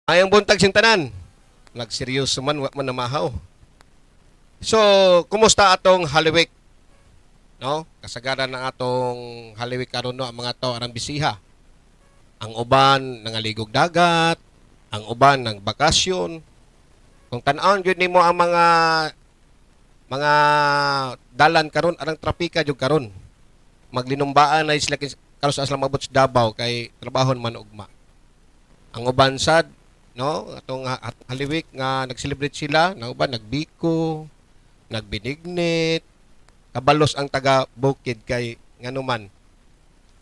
Ayang buntag sing tanan. Nagseryoso man wa man namahaw. So, kumusta atong Holy Week? No? Kasagaran ng atong Holy Week karon no ang mga tao arang bisiha. Ang uban nangaligog dagat, ang uban nang bakasyon. Kung tan-aon gyud nimo ang mga dalan karon arang trapika jud karon. Maglinumbaan na sila karon sa aslang mabot sa Davao kay trabahon man ugma. Ang uban sad no atong Holy Week nga nag-celebrate sila, ang uban nagbiko, nagbinignit, kabalos ang taga bukid kay nganuman.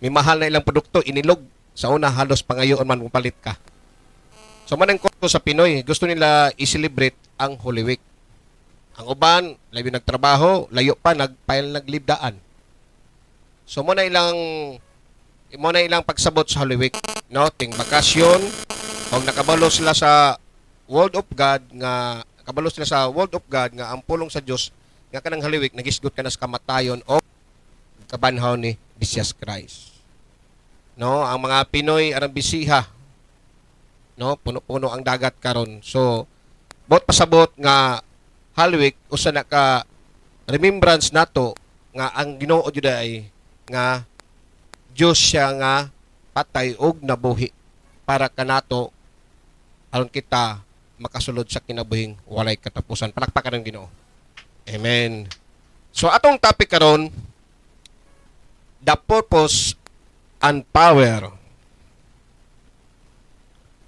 May mahal na ilang produkto inilog sa una halos pangayoon man mupalit ka. So man ang koto sa Pinoy, gusto nila i-celebrate ang Holy Week. Ang uban, labi nagtrabaho, layo pa nagpile naglibdaan. So mo na ilang pagsabot sa Holy Week, no? Ting bakasyon, kung nakabalo sila sa Word of God nga ang pulong sa Dios nga kanang Holy Week nagisgot ka na sa kamatayon o kabanhaw ni Jesus Christ. No, ang mga Pinoy arang bisiha. No, puno-puno ang dagat karon. So, bot pasabot nga Holy Week usa na ka remembrance nato nga ang Ginoo jud ay nga Dios siya nga patay og nabuhi para kanato aron kita makasulod sa kinabuhing walay katapusan. Palakpakan ang Ginoo. Amen. So atong topic karon, the purpose and power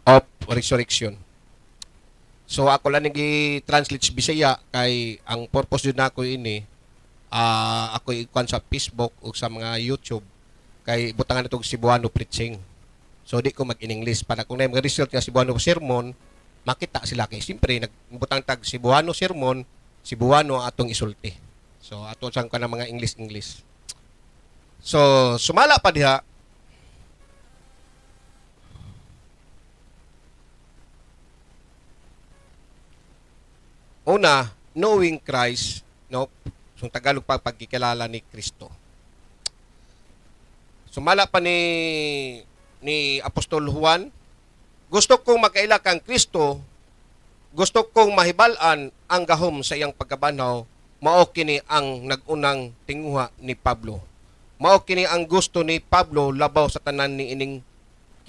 of resurrection. So ako lang nag-translate sa Bisaya kay ang purpose yun nako ini ako ikuan sa Facebook o sa mga YouTube kay butangan itong Cebuano preaching. So di ko mag-in-English para kung na mga result nga Cebuano sermon, makita sila kay siyempre nagbutang tag Cebuano sermon, Cebuano atong isulti. So ato sang kana mga English. So sumala pa diha. Una, knowing Christ, no? So Tagalog pa pagkikilala ni Kristo. Sumala pa ni Apostol Juan, gusto kong makaila kang Kristo, gusto kong mahibalan ang gahom sa iyang pagkabanaw, mao kini ang nagunang tinguha ni Pablo. Mao kini ang gusto ni Pablo labaw sa tanan ni ining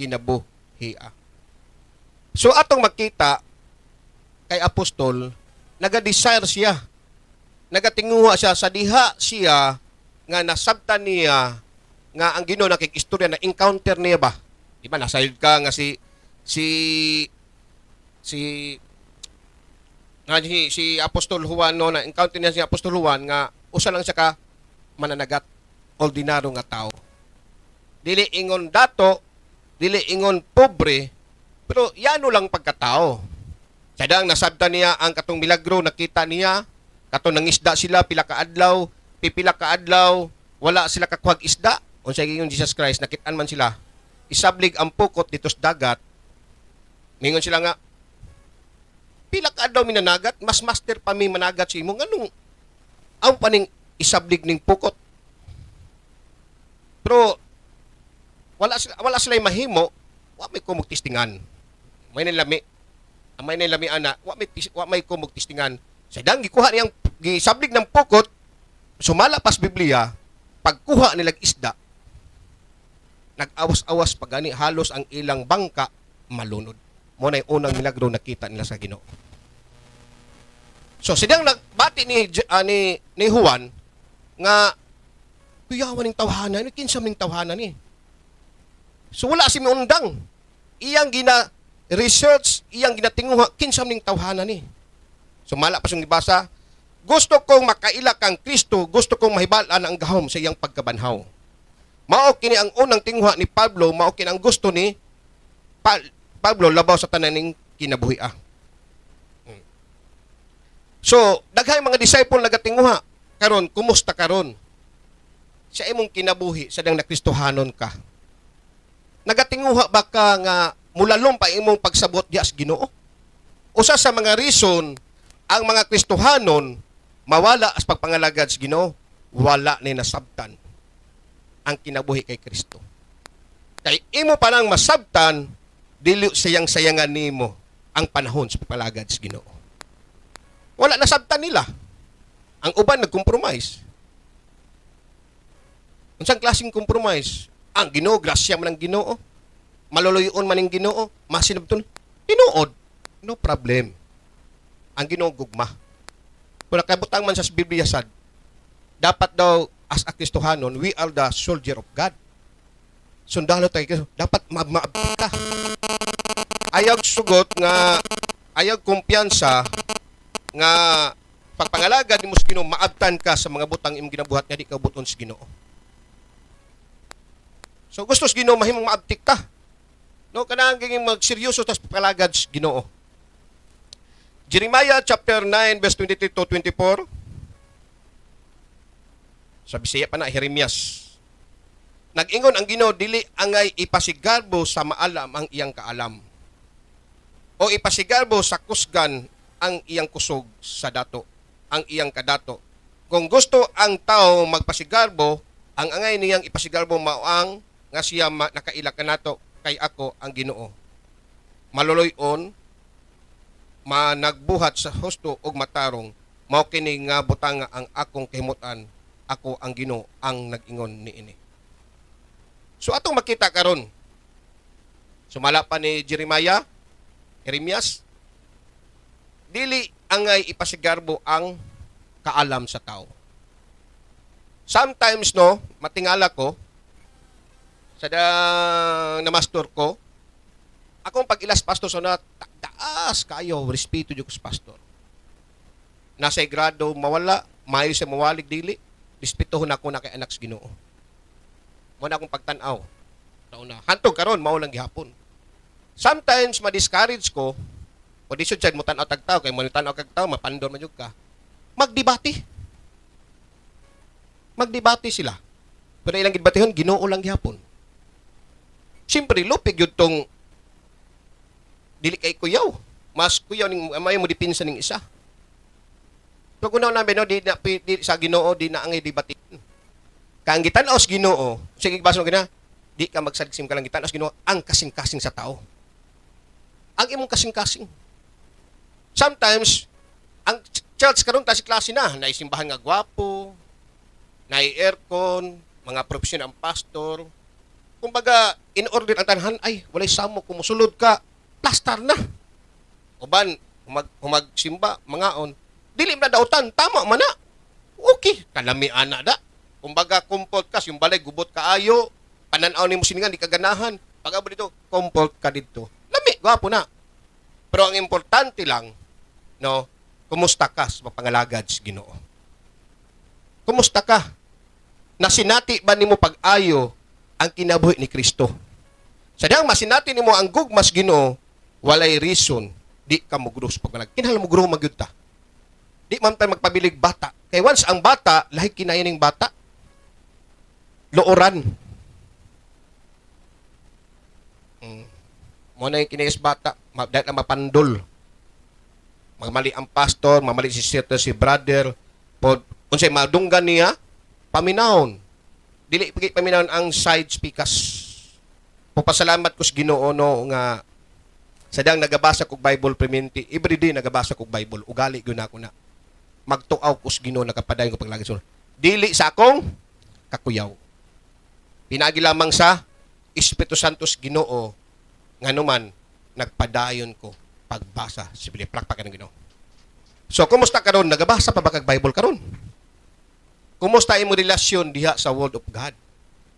kinabuhia. So atong makita kay apostol, naga-desire siya. Nagatinguha siya sa diha siya nga nasabtan niya nga ang Ginoo nakikistorya na encounter niya ba. Di ba nasayod ka nga si Apostol Juan no na encounter niya si Apostol Juan nga usa lang siya ka mananagat, ordinaryo nga tao. Dili ingon dato, dili ingon pobre, pero yano lang pagkatao. Sadang nasabtan niya ang katong milagro, nakita niya, katong nangisda sila, pipila ka adlaw, wala sila kakuhag isda. Unsay gingon Jesus Christ, nakitaan man sila, isablig ang pukot dito sa dagat, mingon sila nga, pila ka adlaw minanagat, mas master pa mi managat sa imo, nganong, aw paning isablig ning pukot. Pero, wala sila mahimo, wa may kumugtistingan. May nilami ana, wa may kumugtistingan. Sa dang gikuha niyang gisablig ng pukot, sumala pas Biblia, pagkuha nilang isda, nag-awas-awas pagani halos ang ilang bangka malunod. Mo na yung unang milagro nakita nila sa Ginoo. So sidang nagbati ni Juan nga kuyawan ning tawhanan, kinsa ning tawhanan ni. So wala si miundang. Iyang research, iyang ginatinguha kinsa ning tawhanan ni. So mala pa siyang gibasa, gusto kong makaila kang Kristo, gusto kong mahibalaan ang gahom sa iyang pagkabanhaw. Mao kini ang unang tinguha ni Pablo, mao kini ang gusto ni Pablo labaw sa tanan ning kinabuhia. So, daghay mga disciple nagatinguha karon, kumusta karon? Sa imong kinabuhi, sadang nakristohanon ka. Nagatinguha ba ka nga mulalom pa imong pagsabot diha sa Ginoo? Usa sa mga reason ang mga Kristohanon mawala as pagpangalagad sa Ginoo, wala ni nasabtan ang kinabuhi kay Kristo. Kay imo pa nang masabtan, dili sayang sayangan nimo ang panahon sa pagpalagad sa Ginoo. Wala nasabtan nila. Ang uban nag-compromise. Unsang klaseng compromise? Ang Ginoo, grasya man ang Ginoo. Maluluyon man ang Ginoo. Masinabton. Tinuod. No problem. Ang Ginoo gugma. Kung nakabutang man sa Biblia sad, dapat daw as a Kristohanon, we are the soldier of God. Sundalo tayo. Dapat maabdi ka. Ayaw sugot nga, ayaw kumpiyansa nga pagpangalagad ni mo sa Ginoo, maabtan ka sa mga butang imong ginabuhat nga di ka buton sa Ginoo. So gusto sa Ginoo mahimong maabtik ka. No, kanang giging magseryoso tas pagpalagad sa Ginoo. Jeremiah chapter 9 verse 23 to 24. Sa Bisaya pa na Jeremias. Nag-ingon ang Ginoo dili angay ipasigarbo sa maalam ang iyang kaalam. O ipasigarbo sa kusgan ang iyang kusog sa dato, ang iyang kadato. Kung gusto ang tao magpasigarbo, ang angay niyang ipasigarbo mao ang nga siya nakaila kanato kay ako ang Ginoo. Maloloyon, managbuhat sa husto ug matarong, mao kini nga butanga ang akong kahimutan, ako ang Ginoo ang nag-ingon niini. So atong makita karon. Sumala pa ni Jeremias, dili angay ipasigarbo ang kaalam sa tao. Sometimes no, matingala ko sa na master ko, akong pag-ilas pastor so na taas kayo respeto jud ko sa pastor. Nasa grado mawala, maayo sa mawalig dili, respetuhon ako na kay anak sa Ginoo. Mo na akong pagtan-aw. Nauna, hantog karon mao lang gihapon. Sometimes ma-discourage ko, o di siya mo tanaw tagtaw, kay mo tanaw tagtaw, mapandor man jud ka. Magdebate. Magdebate sila. Pero ilang gibatehon, Ginoo lang gihapon. Siyempre, lupig yun tong dili kay kuyaw. Mas kuyaw ning amay mo dipinsa ning isa. So kunaw namin no, di sa Ginoo di na angay debatehin. Kang gitan-aw sa Ginoo, sige baso gina, di ka magsaligsim ka lang gitan-aw sa Ginoo ang kasing-kasing sa tao. Ang imong kasing-kasing. Sometimes ang church karon ta si klase na, naisimbahan nga gwapo, nay aircon, mga profesyon ang pastor. Kumbaga, in order ang tanhan, ay, walay samo, kumusulod ka, plastar na. Uban, humagsimba, mangaon, dili na dautan, tama man na. Okay, kalamian na da. Kumbaga, kumport ka, yung balay, gubot ka ayo, pananaw ni mo siningan, di kaganahan. Pag abo dito, kumport ka dito. Lami, gwapo na. Pero ang importante lang, no, kumusta ka sa pangalagad sa Ginoo? Kumusta ka? Nasinati ba nimo pag-ayo ang kinabuhi ni Kristo? Sadyang masinati nimo ang gugmas Ginoo, walay reason di ka mugro sa pagpalag. Kinahanglan mugro magyud ta. Di man tayo magpabilig bata. Kay once ang bata, lahi kinaya ning bata. Looran. Mo na yung kinayas bata, dahil na mapandol. Magmali ang pastor, mamali si sister, si brother, pod unsay madunggan niya, paminahon. Dili paminahon ang side speakers. Pagpasalamat ko sa Ginoo no nga sadang nagabasa kog Bible permanente, every day nagabasa kog Bible, ugali gyud ako na. Magtuaw ko sa Ginoo nakapadayon ko paglagi sa dili sa akong kakuyaw. Pinagi lamang sa Espiritu Santo sa Ginoo nganuman nagpadayon ko pagbasa sa Biblia, plakpakan ng Ginoo. So kumusta karon? Nagabasa pa ba kag Bible karon? Kumusta imo relasyon diha sa Word of God?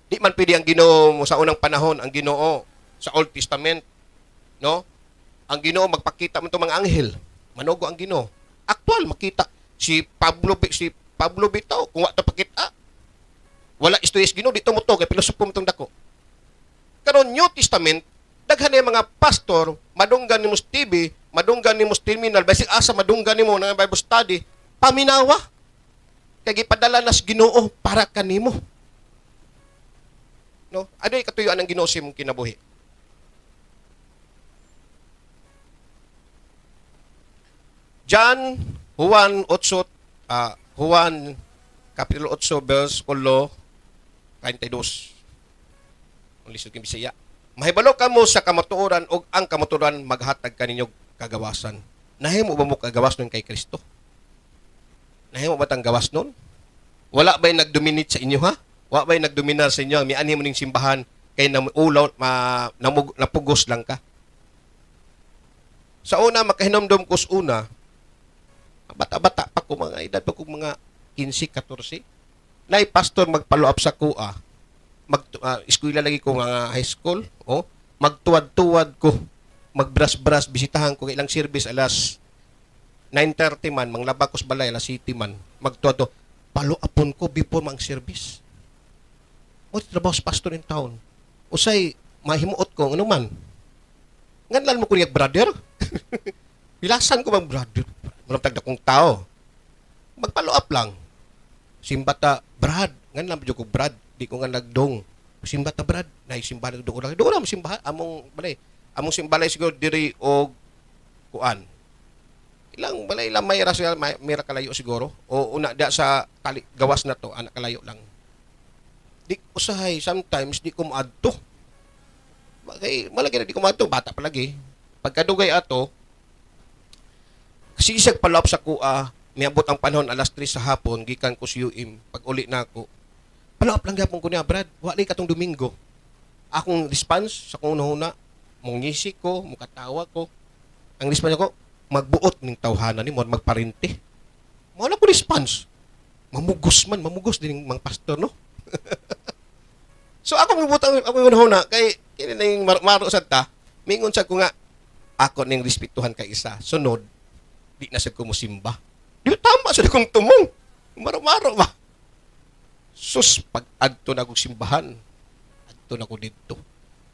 Di man pwede ang Ginoo mo sa unang panahon, ang Ginoo sa Old Testament, no? Ang Ginoo magpakita mo mga anghel, manugo ang Ginoo. Aktual makita si Pablo bitaw kung wa ta pakita. Wala istuyes Ginoo dito mo to kay pilosopo mo tong dako. Karon New Testament daghan ni mga pastor madunggan nimo TV, madunggan nimo terminal, basic asa madunggan nimo ng Bible study, paminawa. Kay gipadala nas Ginoo para kanimo. No? Ano ay katuyuan ng Ginoo sa imong kinabuhi? Juan 8, Juan kapitulo 8 verse 32. Ang lisod kang Bisaya. Mahibalo ka mo sa kamatuoran o ang kamatuoran maghatag kaninyo kagawasan. Nahimo ba mo kagawas nun kay Kristo? Nahimo ba tang gawas nun? Wala ba'y nagdominate sa inyo ha? Wala ba'y nagdominar sa inyo? May animo ning simbahan kay ulaw, napugos lang ka. Sa una, makahinomdom ko sa una, bata-bata pa ko, mga edad pa ko mga 15, 14. Nay pastor magpalo up sa kuha. Eskwela lagi ko nga high school. Magtuwad-tuwad ko. Magbras-bras, bisitahan ko ilang service alas 9:30 man, manglaba ko sa balay, alas 7 man. Magtuwad-tuwad. Palo upon ko before mang service. Trabaho sa pastor in town. Usay, mahimuot ko, ano man. Nganlan mo ko niya, brother? Bilasan ko bang brother? Walang tagda kong tao. Magpalo up lang. Simbata, Brad. Nganlan mo ko, Brad. Di ko nga nagdong. Simbata, Brad. Simba nagdong ko lang. Doon na, simbahan. Among simbalay siguro diri o kuan. Ilang balay lang may rasa, may kalayo siguro. O una, da sa gawas na to, anak kalayo lang. Di usahay, sometimes di ko maadto. Malagi na di ko maadto, bata palagi. Pagkadugay ato, kasi isag palop sa kuha, miabot ang panahon alas 3 sa hapon, gikan ko sa UM, pag uli na ako. Palop lang gapon ko niya, Brad, wali katong Domingo. Akong response sa kung nahuna, mong ngisik ko, mukatawa ko. Ang response ko, magbuot ng tawhanan ni mo, magparinte. Wala ko response. Mamugos din ng mga pastor, no? So ako nahuna, kay kini na yung maro sa ta, mingon sa ko nga, ako ning respetuhan kay isa. Sunod, di na sa kumusimba. Di tama sa kong tumong. Maro-maro ba? Sus, pag adto na kong simbahan, adto na ko dito.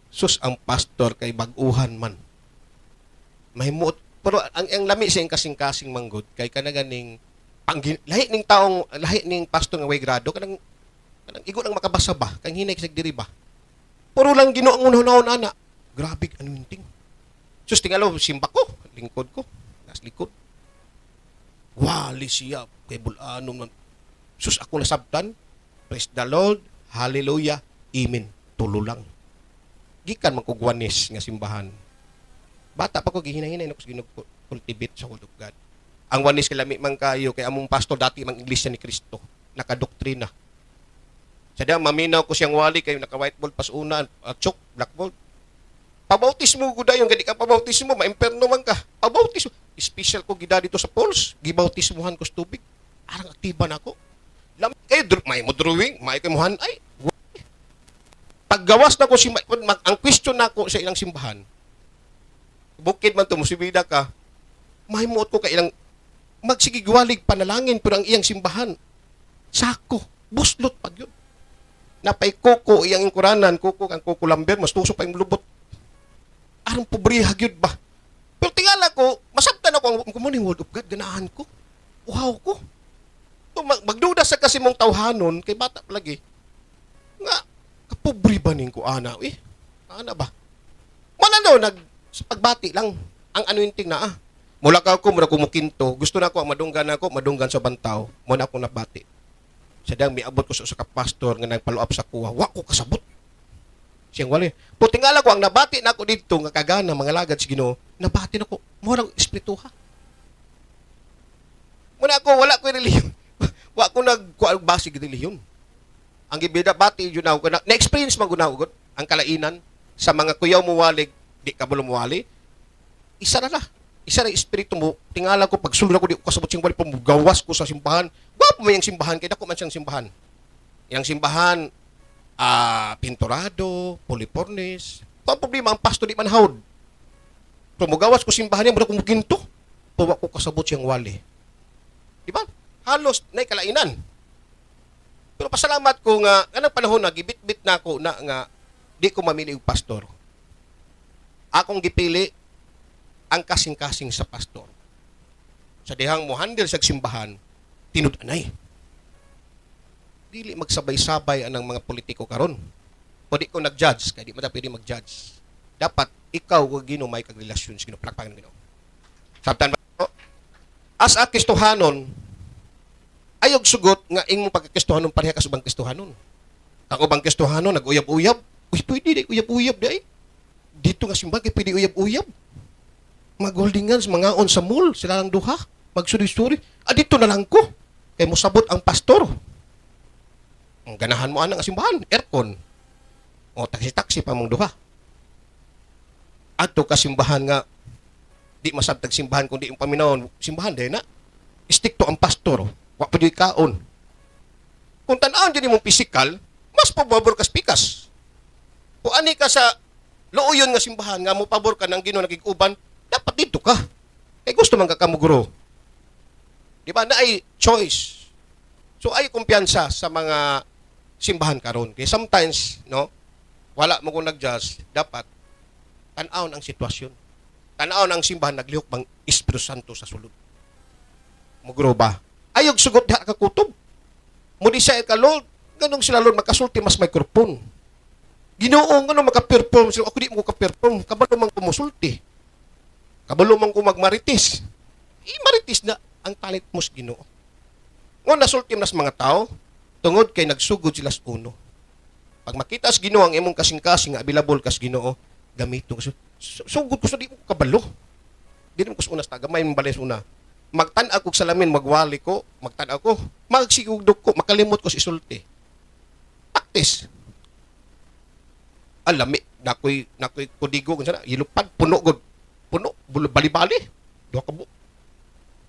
Sus, ang pastor kay baguhan man. Mahimot. Pero ang lami siyang kasing-kasing manggod, kay kanaganing, lahi ning taong, lahi ning pastor nga way grado, kanang igo lang makabasa ba, kang hinay kisag diri ba. Puro lang Ginoo ang unahon ana. Grabe, anointing. Sus, tingalo, simba ko, lingkod ko, nas likod. Wali siya, kay bulanom. Sus, ako nasabtan. Praise the Lord, hallelujah, amen. Tulo lang. Gikan man ko guwanis nga simbahan. Bata pa ko, gihinay-hinay na ko ginag-cultivate sa Word of God. Ang wanis kalami man kayo, kay among pastor dati mang Iglesia ni Cristo, nakadoktrina. Sadya, maminaw ko siyang wali, kayo naka-whiteboard pas una, chok, blackboard. Pabautismo ko dayon, gadi ka pabautismo, maimperno man ka. Pabautismo. Special ko gida dito sa Pauls, gibautismuhan ko sa tubig. Arang aktiba na ako. May mo drawing, may kimuhan, ay, paggawas na ko, ang question na ko sa ilang simbahan, bukid man to, musibida ka, mahimuot ko ka ilang, magsigigwalig panalangin, pero ang iyang simbahan, sako, buslot pag yun. Napay kuko, iyang ingkuranan, kuko, ang kuko lamber, mas tuso pa yung lubot. Arang pobre hagyod ba? Pero tingala ko, masabtan ako ang kumuning Word of God, ganahan ko. Wow ko. So, magduda sa kasi mong tawhanon, kay bata lagi, nga, kapobre ba ning ko, ana, ana ba? Manano, sa pagbati lang, ang anointing na, mula ka ako, mula kumukinto, gusto na ako, madunggan sa bantaw, muna ako nabati. Sadang miabot ko sa kapastor nga nagpalo-up sa kuha, wa ko kasabot. Siyang wali. Putingala ko, ang nabati na ako dito, nga kagana, mga lagad si Ginoo, nabati na ko, murang espirituha. Muna ako, wala ko reliyon. Wa ko nagbasig reliyon. Ang gibida bati, yun ako, na-experience magunaw, ang kalainan, sa mga kuyaw mo walig, di ka mo wali, isa na espiritu mo, tingala ko, pag sulod ako, di ko kasabot siyang wali, gawas ko sa simbahan, wapo mo yung simbahan, kaya ako man siyang simbahan. Yung simbahan, pinturado, polipornis, ito ang problema, ang pasto di man hawd. Kung magawas ko simbahan niya, muna kong ginto, pawa ko kasabot siyang wali. Diba? Halos, na kalainan. Pero pasalamat ko nga, anong panahon na, gibit-bit na ako na nga, di ko mamili yung pastor. Akong gipili, ang kasing-kasing sa pastor. Sa dihang mo handle sa simbahan, tinud-anay. Dili magsabay-sabay anang mga politiko karon. Pwede ko nag-judge, kaya di mo pwede mag-judge. Dapat, ikaw, Ginoo, may kagrelasyon sa Ginoo, palakpakan ng Ginoo. Sabtan ba? As a Kristohanon, ayog sugot nga imong pagkakistohanon pareha ka sa ubang Kristohanon. Ang ubang Kristohanon nag-uyab-uyab, pwede di uyab-uyab di. Dito nga simbahan kay pwede uyab-uyab. Magholdingan, mangaon sa mall, sila lang duha, magsuri-suri. Dito na lang ko. Kay musabot ang pastor. Ang ganahan mo anang simbahan, aircon. O taksi-taksi pa mong duha. Ato ka simbahan nga, di masabtag simbahan kundi yung paminawon, simbahan din na. Stick to ang pastor. Wa pa kaon. Kung tanawon dyan mong physical, mas pabor kas pikas. Kung ani ka sa looyon nga simbahan nga mo pabor ka ng Ginoo nagig-uban, dapat dito ka. Kay gusto man ka kamugro. Di ba na ay choice. So ay kumpiyansa sa mga simbahan karon. Kay sometimes, no, wala mo kung nag-judge, dapat tan-awon ang sitwasyon. Tan-awon ang simbahan naglihok bang Espiritu Santo sa sulod. Mugro ba? Ayog sugot diha ka kutob. Mo di sa ka Lord, ganong sila Lord makasulti mas microphone. Ginoo ngano maka-perform sila, ako di mo ka-perform, kabalo man kumusulti. Kabalo man ko magmaritis. Maritis na ang talent mo sa Ginoo. Ngon nasulti nas mga tao, tungod kay nagsugod sila sa uno. Pag makita sa Ginoo ang imong kasing-kasing nga available kas Ginoo, gamiton ko. Sugod ko sa di mo kabalo. Di mo ko sa unas tagamay mong balis una. Magtan-aw ko sa salamin, magwali ko, magtan-aw ko, magsigugdok ko, makalimot ko sa isulti. Practice. Alami, nakoy kudigo kun sana, ilupad puno gud. Puno, bali-bali. Duha ka bu.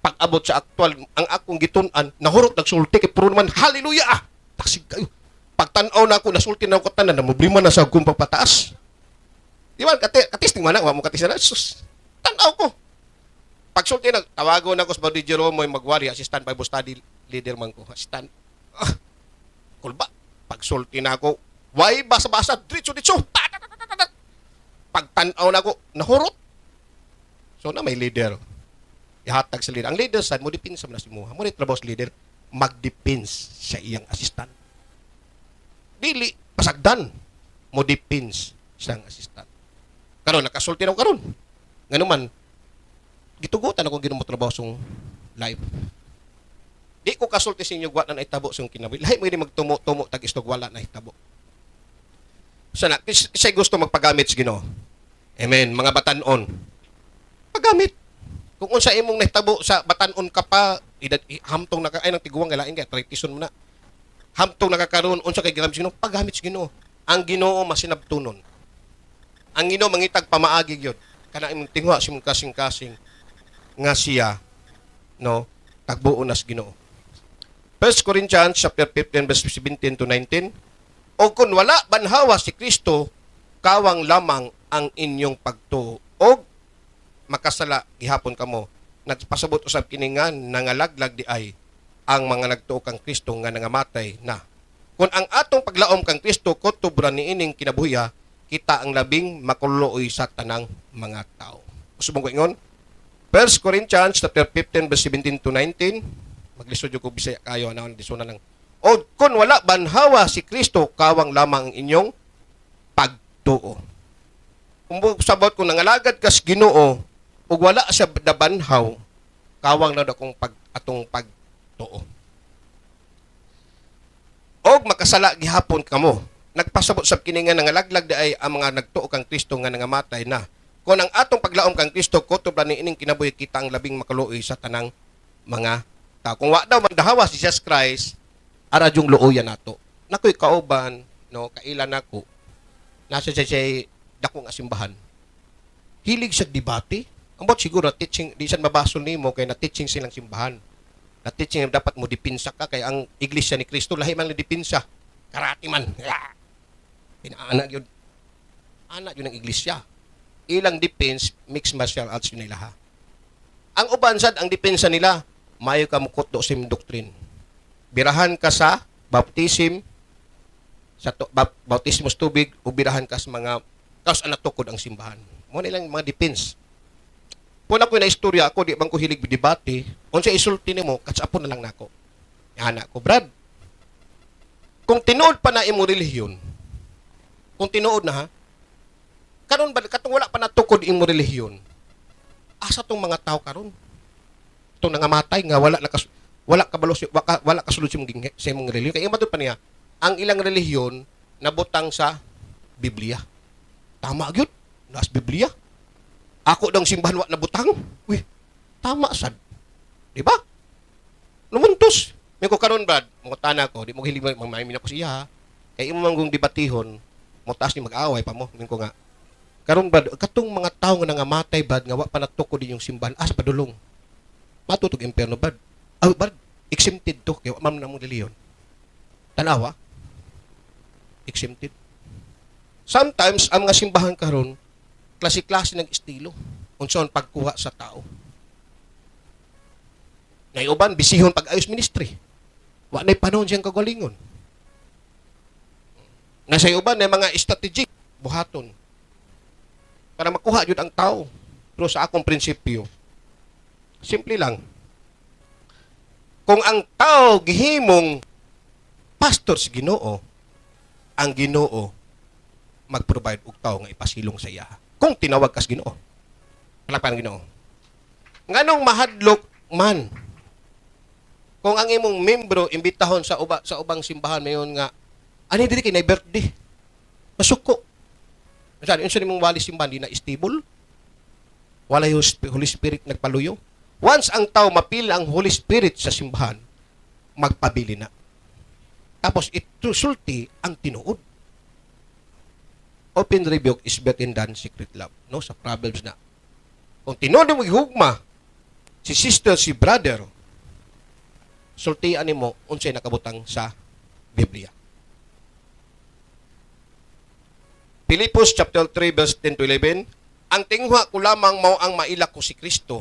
Pag-abot sa aktual, ang akong gitun-an, nahurot nagsulti kay puro naman, hallelujah! Taksig kayo. Pagtan-aw na ako, nasulti na ako tanan, namublima na sa akong pagpataas. Di ba, katisting man na, mo katisting na, sus, tan-aw ko. Pagsulti na, tawago na ako sa Badi Jerome, magwari, assistant Bible study leader man ko, assistant. Kulba, pagsulti na ako, why basa-basa, ditso-ditso, pagtan-aw na ako, nahurot. So na may leader. Ihatag sa leader. Ang leader saan mo dipins sa mga simuha. Mo ni trabaho sa leader, magdipins sa iyang assistant. Dili, pasagdan, mo dipins sa assistant. Karon nakasulti na ko karon. Nganuman, gitugutan ako ginoo mo trabaho sa live. Di ko kasulti sa inyo wa na naitabo sa kinabuhi. Lahi mo ni magtumo-tumo tag istog wala na hitabo. Sana kasi gusto magpagamit sa Ginoo. Amen. Mga batan-on. Pagamit. Kung unsa imong nahitabo sa batan-on ka pa, hamtong naka ay nang tiguang galain kay tradisyon mo na. Hamtong nakakaroon unsa kay ginamit sa Ginoo, pagamit sa Ginoo. Ang Ginoo masinabtunon. Ang Ginoo mangitag pamaagi gyud. Kana imong tingwa sa imong kasing-kasing nga siya no tagbuo nas Ginoo. 1 Corinthians chapter 15 verse 17 to 19. O kung wala banhawa si Kristo, kawang lamang ang inyong pagtuo. Og makasala gihapon kamo. Nagpasabot usab kini nga nangalaglag di ay ang mga nagtuo kang Kristo nga nangamatay na. Kung ang atong paglaom kang Kristo kutob ra niining kinabuhiya, kita ang labing makulooy sa tanang mga tao. Usubong ko ingon. 1 Corinthians chapter 15 verse 17 to 19. Maglisod ko Bisaya kayo na disuna lang. O kung wala banhawa si Kristo, kawang lamang ang inyong pagtuo. Kung sabot kung nangalagad kas Ginoo ug wala siya nabanhaw, kawang na akong atong pagtuo. Og makasala gihapon kamo. Nagpasabot sab kini nga nangalaglag di ay ang mga nagtuo kang Kristo nga nangamatay na. Kung ang atong paglaom kang Kristo kutob ra niining kinabuhi, kita ang labing makaluoy sa tanang mga tao. Kung wa daw magdahawa si Jesus Christ, ara yung luoyan nato. Nakoy kauban, no, kailan nako. Nasa siya dako nga simbahan. Hilig sa debate. Ambot siguro teaching di san mabasol nimo kay na teaching silang simbahan. Na teaching dapat mo dipinsa ka kay ang iglesia ni Kristo lahi man dipinsa. Karate man. Pinaanak yun. Anak yun ng iglesia. Ilang defense, mixed martial arts yun nila ha. Ang uban sad ang depensa nila, mayo ka mukot do sim doctrine. Birahan ka sa baptism, sa bautismo sa tubig, o birahan ka sa mga, kaos anak tukod ang simbahan. Mo nilang mga defense. Puna ko na istorya ako, di bang ko hilig bidebate, unsa isulti nimo, katsapon na lang nako. Anak ko, Brad, kung tinuod pa na imo relihiyon, kung tinuod na ha, karon ba katong wala pa natukod imo relihiyon, asa tong mga tao karon? Itong nangamatay nga wala kabalo wala kasulod sa imong relihiyon. Kaya imatod pa niya, ang ilang relihiyon nabutang sa Biblia. Tama gyud, Nas Biblia. Ako dang simbahan wa nabutang. Uy, tama sad. Di ba? Lumuntos. May ko karon brad, mga tana ko, di mo hilig mamahimin ako siya. Kaya imo manggong debatihon, mo taas ni mag-away pa mo. Min ko nga. Karon brad, katong mga tao nga nangamatay brad nga wa pa natuko din yung simbahan, as padulong. Matutog impyerno brad. Brad, exempted to kay wa man na mo diliyon. Tanawa. Exempted. Sometimes ang mga simbahan karon klase-klase ng estilo unsaon pagkuha sa tao. Ngay uban bisihon pag-ayos ministry. Wa nay panahon siyang kagalingon. Nasa uban na mga strategic buhaton para makuha jud ang tao. Pero sa akong prinsipyo, simple lang. Kung ang tao gihimong pastor sa Ginoo, ang Ginoo mag-provide og tao nga ipasilong sa iya. Kung tinawag kas Ginoo. Palakpan ang Ginoo. Nganong mahadlok man kung ang imong membro imbitahon sa ubang simbahan mayon nga ani diri kay na birthday. Masuko. Unsa nimong wali simbahan di na stable? Walay Holy Spirit nagpaluyo. Once ang tao mapila ang Holy Spirit sa simbahan, magpabili na. Tapos ito sulti ang tinuod. Open rebuke is better than secret love. No, sa Proverbs na. Kung tinuod mo hugma si sister, si brother, sultian nimo unsay nakabutang sa Biblia. Pilipos chapter 3 verse 10 to 11, ang tinghwa ko lamang mao ang maila ko si Kristo.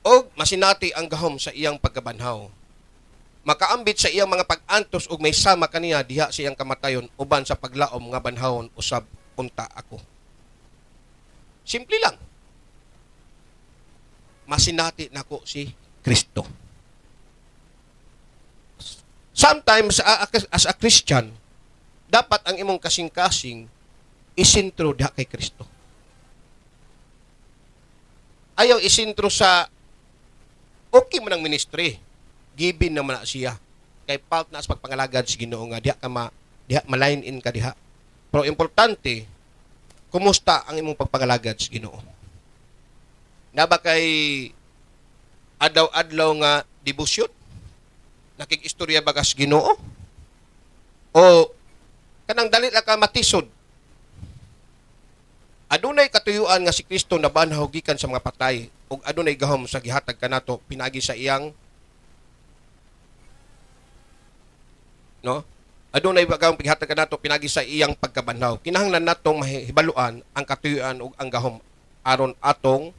Og masinati ang gahom sa iyang pagkabanhaw. Makaambit sa iyang mga pag-antos og may sama kaniya diha sa iyang kamatayon uban sa paglaom nga banhawon usab unta ako. Simple lang. Masinati nako si Kristo. Sometimes, as a Christian, dapat ang imong kasing-kasing isintro diha kay Kristo. Ayaw isintro sa okay man ang ministry. Given naman na siya. Kay paut na sa pagpangalagad sa Ginoo nga diha ma-line in ka diha. Pero importante, kumusta ang imong pagpangalagad sa Ginoo? Naba kay adlaw-adlaw nga debosyon? Nakikistorya bagas Ginoo? O kanang dali lang ka matisod? Adunay katuyuan nga si Kristo nabanhaw gikan sa mga patay ug adunay gahom sa gihatag kanato pinagi sa iyang adunay gahom gihatag kanato pinagi sa iyang pagkabanhaw. Kinahanglan natong mahibaluan ang katuyuan ug ang gahom aron atong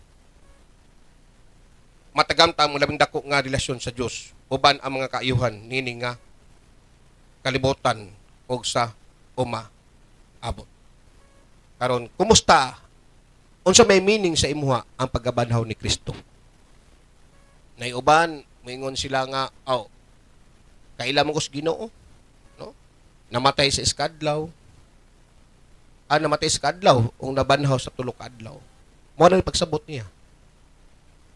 matagamtang ang labing dako nga relasyon sa Dios uban ang mga kaayuhan nini nga kalibutan og sa abot. Karon, kumusta? Unsa may meaning sa imuha ang pagkabanhaw ni Kristo? Nay uban moingon sila nga, kaila mo ko sa Ginoo, no? Namatay sa iskadlaw. Namatay sa kadlaw ug nabanhaw sa tulo ka adlaw. Mao na pagsabot niya.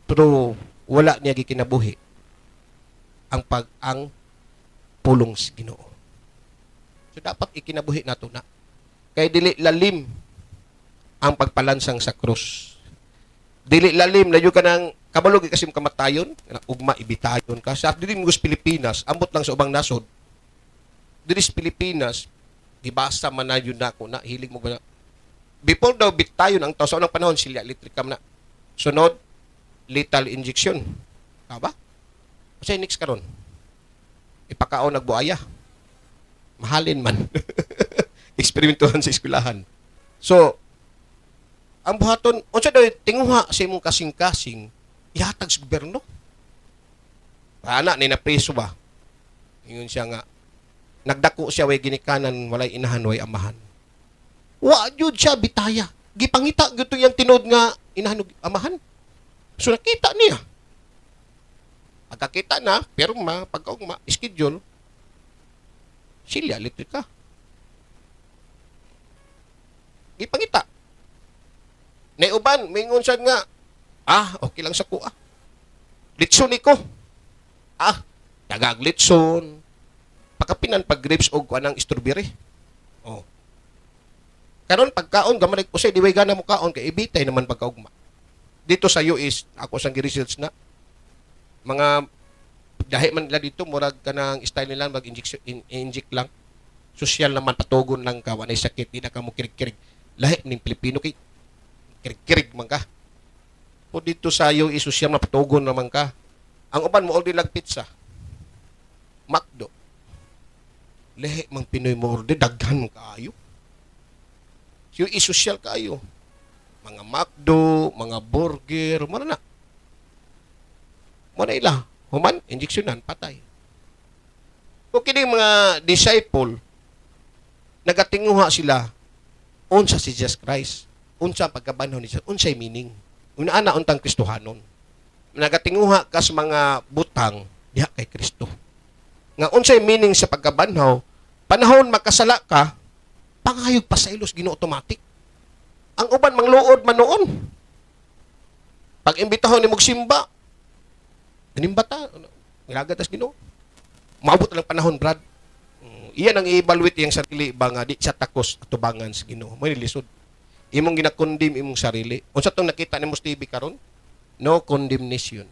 Pero wala niya gikinabuhi ang pulong sa Ginoo. So dapat ikinabuhi nato na. Kay dili lalim ang pagpalansang sa krus. Dili lalim na yung kanang kabalog kasi kamatayon, ugma ibitayon ka. Sa dili mo Pilipinas, ambot lang sa ubang nasod. Dili sa Pilipinas, gibasa man na yun na ako na, hilig mo ba na. Before daw bitayon ang tao, sa unang panahon, silya electric na. Sunod, lethal injection. Tama? Kasi next karon ipakaon nagbuaya. Mahalin man. Eksperimentuhan sa eskwelahan. So, ang buhaton, unsa daw tinguha sa imong kasing-kasing, ihatag sa gobyerno. Ana ni na preso ba? Ingon siya nga, nagdako siya way ginikanan, walay inahan, way amahan. Wa jud siya bitaya. Gipangita gyud yang tinod nga inahan ug amahan. So nakita niya. Pagkakita na, pirma, pagkaugma, schedule, silya elektrika. Gipangita. Naiuban, mingon siya nga, okay lang sa kuha. Litson ko. Dagag litson. Pakapinan pag grapes o kuha ng strawberry. Karon pagkaon gamay usay di way gana mo kaon kay ibitay naman pagkaugma. Dito sa US, ako sang gi-research na mga dahi man nila dito murag kanang style nila mag-inject lang. Social naman patugon lang ka wanay sakit di na ka mo kirig-kirig. Lahi ning Pilipino kay kirig-kirig man ka. O dito sa US social na patugon naman ka. Ang uban mo order lag pizza. McDo. Lahi mang Pinoy mo order daghan kaayo. Yung isosyal kaayo. Mga McDo, mga burger, mana na. Mana ila, human, injeksyonan, patay. Kung kini mga disciple, nagatinguha sila, unsa si Jesus Christ, unsa pagkabanhaw ni Jesus, unsay meaning. Una-ana untang Kristohanon. Nagatinguha kas mga butang, diha kay Kristo. Nga unsay meaning sa pagkabanhaw, panahon makasala ka, pangayog pa sa ilos, gino-automatic. Ang uban, mangluod man noon. Pag imbitahon ni Mugsimba, inimbata, nilagatas gino. Maabot lang panahon, Brad. Iyan ang i-evaluate yung sarili ba nga, di siya takos at tubangan sa gino. May nilisod. Imong ginakondim imong sarili. Unsa tong nakita ni Mus TV karon? No condemnation.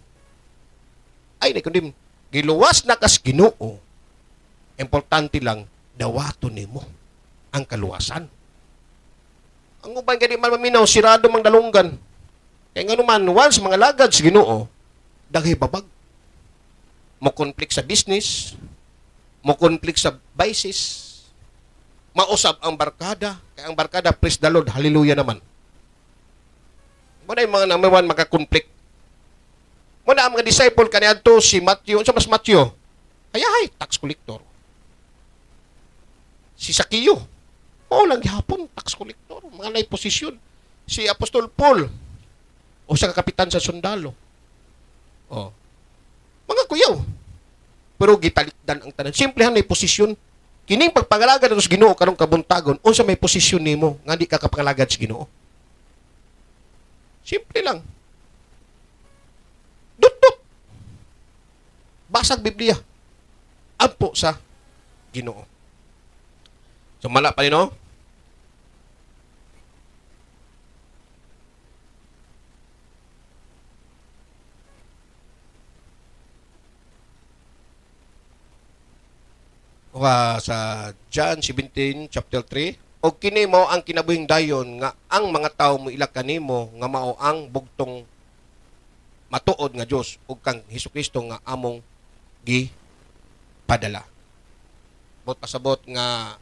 Ay, na-condemn. Giluwas na kas Ginoo. Importante lang, dawato nimo ang kaluwasan. Ang uban gani man maminaw, sirado mang dalunggan. Kaya nga naman, once mga lagad sa Ginoo, daghay babag. Mo conflict sa business, mo conflict sa vices, mausap ang barkada. Kaya ang barkada, praise the Lord, hallelujah naman. Muna yung mga namawan magka-conflict. Muna ang mga disciple kaniadto si Matthew, sa mas Matthew, ay, tax collector. Si Sakio, lang gihapon, tax collector, mga lay posisyon. Si Apostol Paul, o sa kapitan sa sundalo. Mga kuyaw. Pero gitalikdan ang tanan. Simplehan na posisyon. Kining pagpangalagad sa Ginoo karong kabuntagon, unsa may posisyon nimo nga di ka kapangalagad sa Ginoo. Simple lang. Dut. Basag Biblia. Ampo sa Ginoo. So mala pa rin, no? Sa John 17 chapter 3, o kini mo ang kinabuhing dayon nga ang mga tawo mo ila kanimo nga mao ang bugtong matuod nga Dios ug kang Hesukristo nga among gipadala. Bot pasabot nga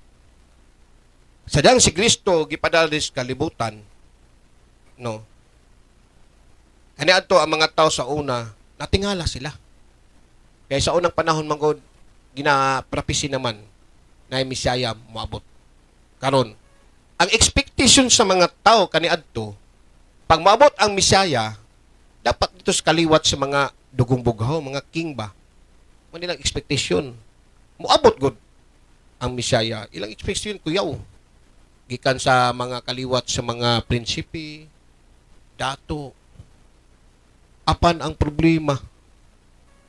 sadyang si Kristo gipadala sa kalibutan, no. Kaniadto ang mga tawo sa una natingala sila. Kaya sa unang panahon manggod gina-prophecy naman na yung Messiah moabot. Karon, ang expectation sa mga tao kaniadto, pag moabot ang Messiah, dapat dito sa kaliwat sa mga dugong bughaw, mga king ba? Manilang expectation. Moabot gud ang Messiah. Ilang expectation kuyaw. Gikan sa mga kaliwat sa mga prinsipi, dato. Apan ang problema,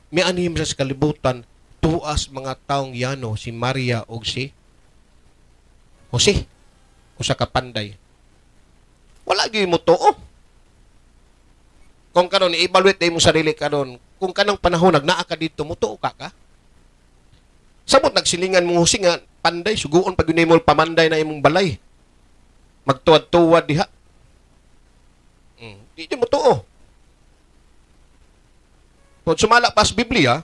may anim sa kalibutan, tuas mga taong yano, si Maria o si Jose, usa ka panday. Wala gyud mo tuo. Kung karon i-evaluate day mo sarili karon, kung kanang panahon nagnaa ka dito, mo tuo ka. Sabot nagsilingan mo Jose nga panday, suguon pag yun mo pamanday na imong balay. Magtuwad-tuwad diha. Di mo tuo. Kung sumala pas Biblia,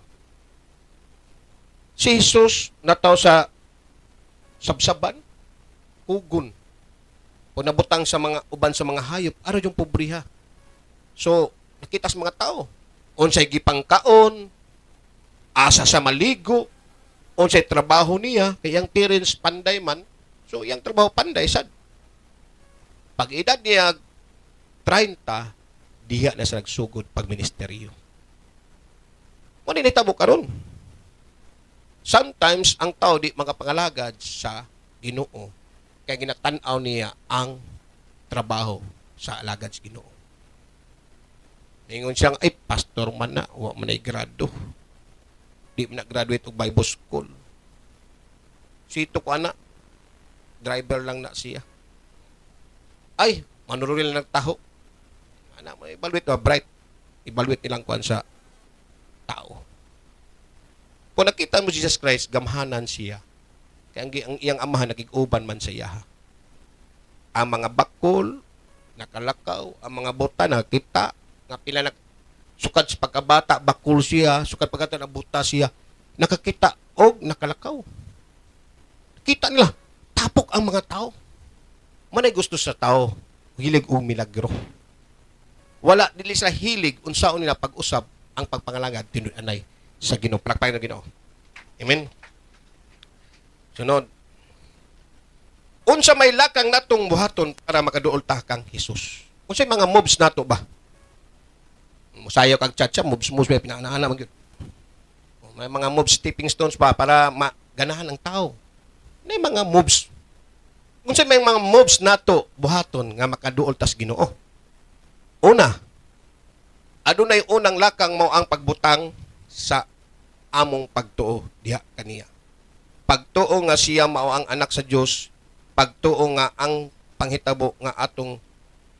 si Jesus nataw sa sabsaban, hugon. O nabutang sa mga uban sa mga hayop, araw yung pobriha. So, nakita sa mga tao, unsay gipangkaon, asa sa maligo, unsay trabaho niya, kay ang parents panday man, so yang trabaho panday sad. Pag edad niya 30, diha na sa nagsugod pag ministeryo. Ano nitabo karon? Sometimes, ang tao di makapangalagad sa Ginoo. Kaya ginatanaw niya ang trabaho sa alagad sa Ginoo. Ingon siyang, ay, pastor man na, wa man ay grado. Di man na-graduate og Bible school. Sito ko anak, driver lang na siya. Ay, manuril ng taho. Ano mo, evaluate ba? Bright. Evaluate nilang kuan sa tao. Kung nakita mo Jesus Christ, gamhanan siya. Kaya ang iyang amahan, nagig-uban man sa iya. Ang mga bakol, nakalakaw, ang mga buta, nakita, nga pila na, sukad sa pagkabata, bakol siya, sukad pagkata na buta siya, nakakita, og nakalakaw. Kita nila, tapok ang mga tao. Manay gusto sa tao, hilig o milagro. Wala, dili sila hilig, unsaon nila pag-usab, ang pagpangalangad, tinuanay sa Ginoo. Palakpakan ng Ginoo. Amen. Sunod. Unsa may lakang natong buhaton para makaduol ta kang Hesus. Unsay mga moves nato ba? Musayo kag chat moves may pinanana man gyud. May mga moves stepping stones ba para maganahan ang tao. May mga moves. Unsay may mga moves nato buhaton nga makaduol tas Ginoo. Una, adunay unang lakang mao ang pagbutang sa among pagtuo diha kaniya. Pagtuo nga siya mao ang anak sa Dios, pagtuo nga ang panghitabo nga atong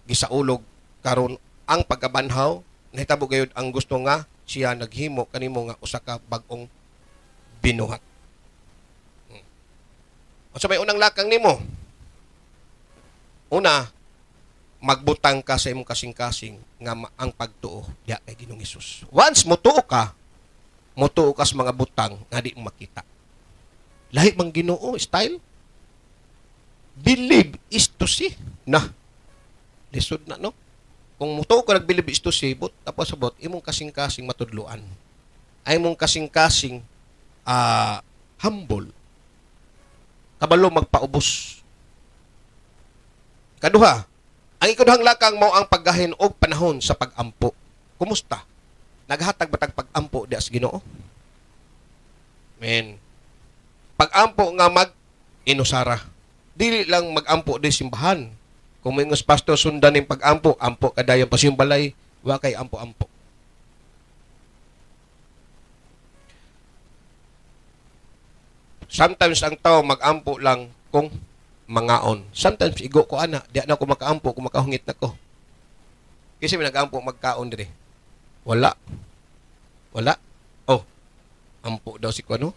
gisaulog karon ang pagkabanhaw, nahitabo gayud ang gusto nga siya naghimo kanimo nga usa ka bag-ong binuhat. Unsa may unang lakang nimo? Una, magbutang ka sa imong kasing-kasing nga ang pagtuo diha kay Ginoong Hesus. Once motuo ka sa mga butang nga di mo makita. Lahi mang Ginoo style. Believe is to see. Na. Lisod na, no? Kung mutuo ka nag-believe is to see, tapos abot, imong kasing-kasing matudluan. Ay mong kasing-kasing humble. Kabalo magpaubos. Kaduha, ang ikaduhang lakang mo ang paggahin og panahon sa pag-ampo. Kumusta? Naghatag batag pag-ampo di as Ginoo? Men. Pag-ampo nga mag-inusara. Dili lang mag-ampo di simbahan. Kung may pastor sundan ng pag-ampo, ampo kadayang pasimbalay, wa kay ampo-ampo. Sometimes ang tao mag-ampo lang kung mangaon. Sometimes igo ko ana, di na ko makaampo kung makahungit na ko. Kasi may nag-ampo magkaon dire. Wala. Oh, ampo daw si Kuano.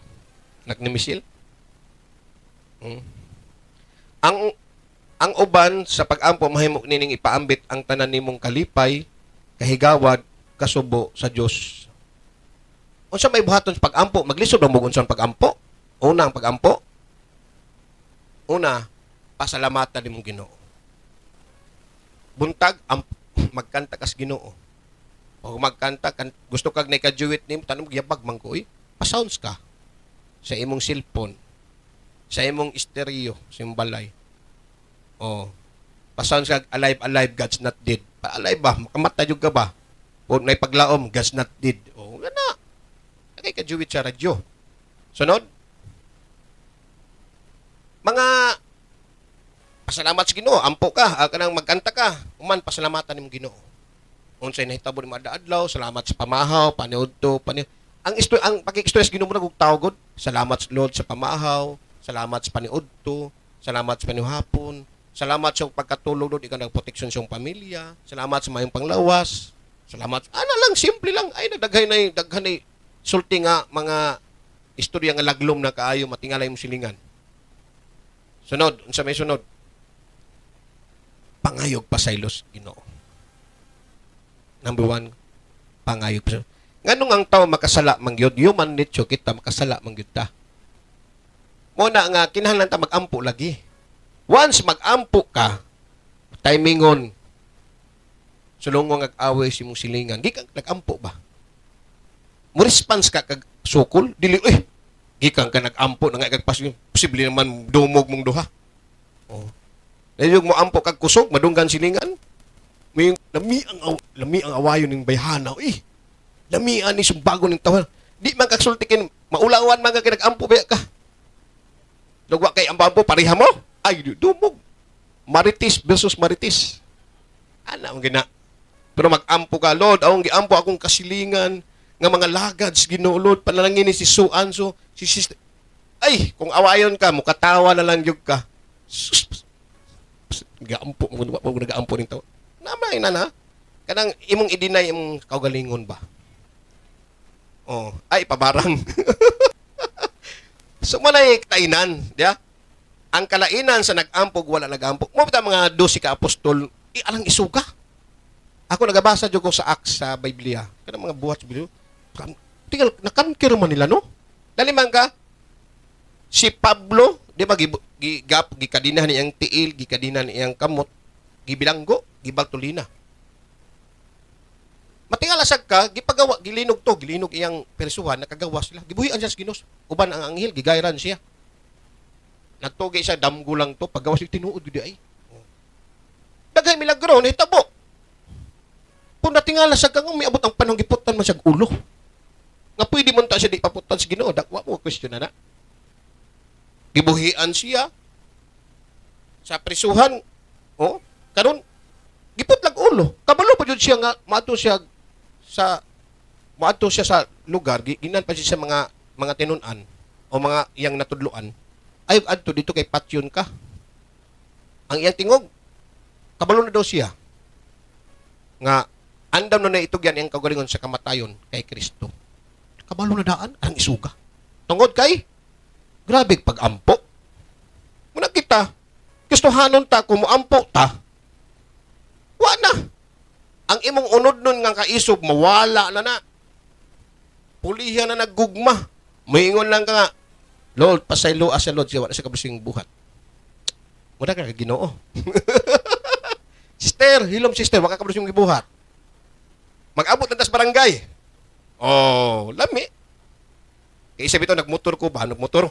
Nagnimisil. Ang uban sa pag-ampo mahimo nining ipaambit ang tanan nimong kalipay, kahigawad, kasubo sa Dios. Unsa may buhaton sa pag-ampo? Maglisod ba mo unsa ang pag-ampo? Una ang pag-ampo. Una, pasalamatan nimong Ginoo. Buntag magkanta kas Ginoo. O magkanta gusto kag naikajuwit nimo tanong gyabag man ko pa-sounds ka sa imong cellphone, sa imong stereo, sa imong balay. Oh. Pa-sounds ka alive, God's not dead. Pa-alive ba? Makamata jud ka ba? O nay paglaom, God's not dead. Oh, ngana. Kay kajuwit sa radyo. Sunod. Mga pasalamat sa Ginoo, ampo ka, kanang magkanta ka, uman pasalamatan nimong Ginoo. Unsay nahitabo ni adlaw, salamat sa pamahaw, paniudto, ang pagki-express Ginoo mo na og tawgod. Salamat sa Lord sa pamahaw, salamat sa paniudto, salamat sa panihapon, salamat sa pagkatulog do ikaw ng proteksyon sa iyong pamilya, salamat sa mayong panglawas, salamat. Ano lang, simple lang. Ay daghan na sulti nga mga istorya nga laglom na kaayo matingalay mong silingan. Sunod, unsa may sunod? Pangayog pasaylos Ginoo. Number 1, pangayog pasaylos. Nganong ang tao makasala man gyud, human nature kita makasala man gyud ta. Muna nga kinahanglan ta mag-ampo lagi. Once mag-ampo ka, timingon sulungon ag-away si mong silingan, di ka nag-ampo ba? Mo response ka kag sukol, dili gikan ka nag-ampo na nga kagpas posible naman dumog mong duha. Oh. Dahil mo ampo kag kusog, madunggan silingan. May lami ang awayon ng bayhana. Lamian ni sumbago ng tawal. Di man kagsultikin, maulawan man ka nag-ampo ba ka. Lugwa kay ampo pareha mo? Ay, dumog. Maritis versus maritis. Ana ang gina. Pero mag-ampo ka, Lord, awong giampo akong kasilingan nga mga lagads ginuulod panalangin ni si Suan so si sister. Ay, kung awayon ka, mukatawa na lang yug ka. Gaampo mo nagaampo nito. Namay na na. Kanang imong i-deny imong kaugalingon ba? Oh, ay pabarang. So manay kainan, diya? Ang kalainan sa nag-ampog wala nag-ampog. Mo bitaw mga 12 ka apostol, alang isuga. Ako nagabasa jud ko sa Acts sa Biblia. Kanang mga buhat sa Biblia. Tingal nakankir man nila no? Dali man ka si Pablo, di ba gikadinahan niyang tiil, gikadinahan niyang kamot, gibilanggo, gibaltulina. Matingala sag ka, gipagawa, gilinog to, gilinog iyang persuhan, nakagawa sila. Gibuhian siya sa Ginos. Uban ang anghel, gigayran siya. Nagtugay siya, damgo lang to, paggawa siya, tinuod gudi ay. Daghay milagro, nahitabo. Kung natingala sag ka, may abot ang panong giputan man siya ulo. Nga pwede mo ta siya di paputan sa Ginoo, dakwa mo question na na. Gibuhian siya sa prisuhan. Oh, karon gipot lag ulo. Kabalo pa jud siya nga maato siya sa lugar, ginan pa siya sa mga tinun-an o mga iyang natudluan. Ay adto dito kay patyon ka. Ang iyang tingog kabalo na daw siya nga andam na itugyan iyang kaugalingon sa kamatayon kay Kristo. Kabalo na daan ang isuga. Tungod kay grabe pag-ampo. Muna kita, gustuhanon ta, kung muampo ta, wa na. Ang imong unod nun nga kaisog, mawala na na. Pulihan na naggugma. Maingon lang ka nga, Lord, pasaylo sa Lord, siya wala siya kabusing buhat. Muna ka Ginoo. Sister, hilom sister, waka kabusing buhat. Mag-abot na tas barangay. Oh, lami. Kaya isa bito, nagmotor ko ba? Nagmotor.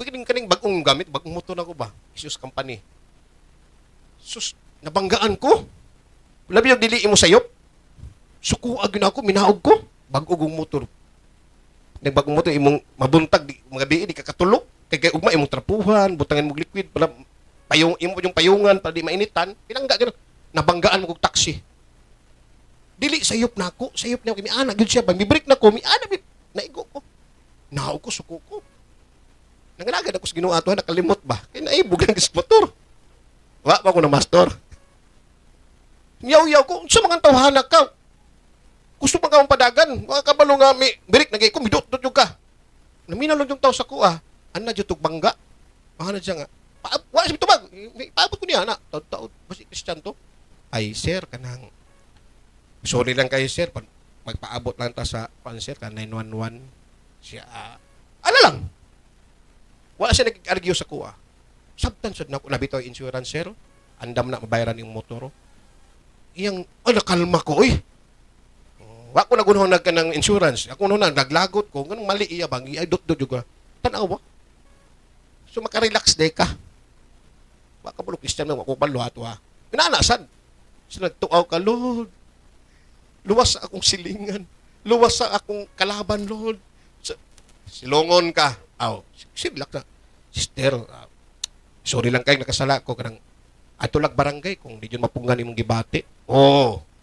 Kaning bagong gamit, bagong motor na ko ba? Isus company. Sus, nabanggaan ko. Labi yung dili mo sayop. Sukuag na ako, minaog ko. Bagong motor. Nagbagong motor, imong mabuntag, mga di kakatulog. Kaya ugma, imong trapuhan, butangan mong liquid, para yung payungan, para di mainitan. Pinangga, gano'n. Nabanggaan mo kong taxi. Dili, sayop na ako. Sayop na ako. May anak, yun siya ba? May break na ko. May anak, naigo ko. Nahaw ko, suko ko. Nangalagad ako sa Ginoo ato, nakalimot ba? Kaya naibog lang sa motor. Wa pa ako na master. Yaw-yaw ko, sa mga tawhanak ka. Gusto pa ka mong padagan. Mga kabalo nga, may break, nagay ko, midot ka. Naminalog yung tao sa kuha. Ana dyan bangga. Mahana dyan nga. Wa sa bitubag. Paabot ko niya, na. Taod-taod. Basi Christian to. Ay, sir, kanang. Sorry lang kayo, sir. Magpaabot lang ta sa, sir, ka 911. Siya, ano lang. Wala siya nag-argue sa kuha. Sabtan sa nabitaw insurance, sir. Andam na mabayaran yung motor. Iyang, nakalma ko, oy. Wa ko nagunahon ng insurance. Ako na naglagot ko. Ganun mali iya bang. Ay, dot-dot juga. Tanaw ba? So, makarelax day ka. Baka mo, Christian mo, makupalo ato ha. Inaanasan. So, nagtuaw ka, Lord. Luwas sa akong silingan. Luwas sa akong kalaban, Lord. Silungon ka. Relax na. Sister, sorry lang kayo, nakasala ko. Kanang, ato lag barangay, kung di yun mapungan imong gibati.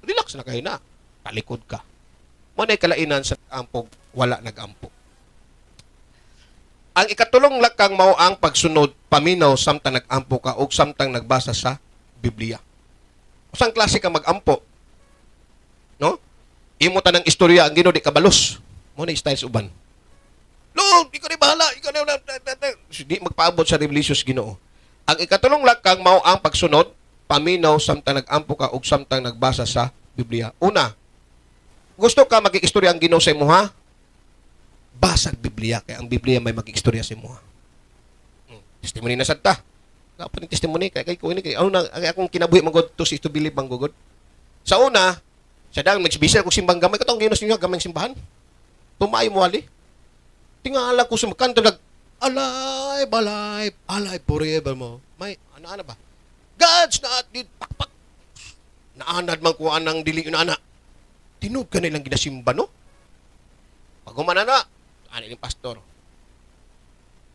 Relax na kayo na. Talikod ka. Manay kalainan sa ampog, wala nag-ampog. Ang ikatulong lakang mao ang pagsunod, paminaw, samtang nag-ampo ka, o samtang nagbasa sa Biblia. Usang klase ka mag-ampo. No? Imo tanang istorya, ang Ginoo di kabalos. Muna styles uban. Lord, ikaw na bahala. Ikaw na. Di magpaabot sa revelation Ginoo. Ang ikatulong lakang mao ang pagsunod, paminaw, samtang nag-ampo ka, o samtang nagbasa sa Biblia. Una, gusto ka mag-istorya ang Ginoo sa imo ha? Basag Biblia. Kaya ang Biblia may mag-istorya sa imo ha. Testimony na sad ta. Kapag ng testimony, kaya ko ini kay akong kinabuhi magod to si to believe manggugod. Sa una, sa dang magsibisa ko simbang gamay katong Ginoo ninyo gamay simbahan. Tumayo mo ali. Tingala ko sa kanto nag alive forever mo. May ana ba? God's not dead. Pakpak. Naanad man ko anang dili yun ana. Tinud ka nilang ginasimba, no? Pag humanana, ano yung pastor?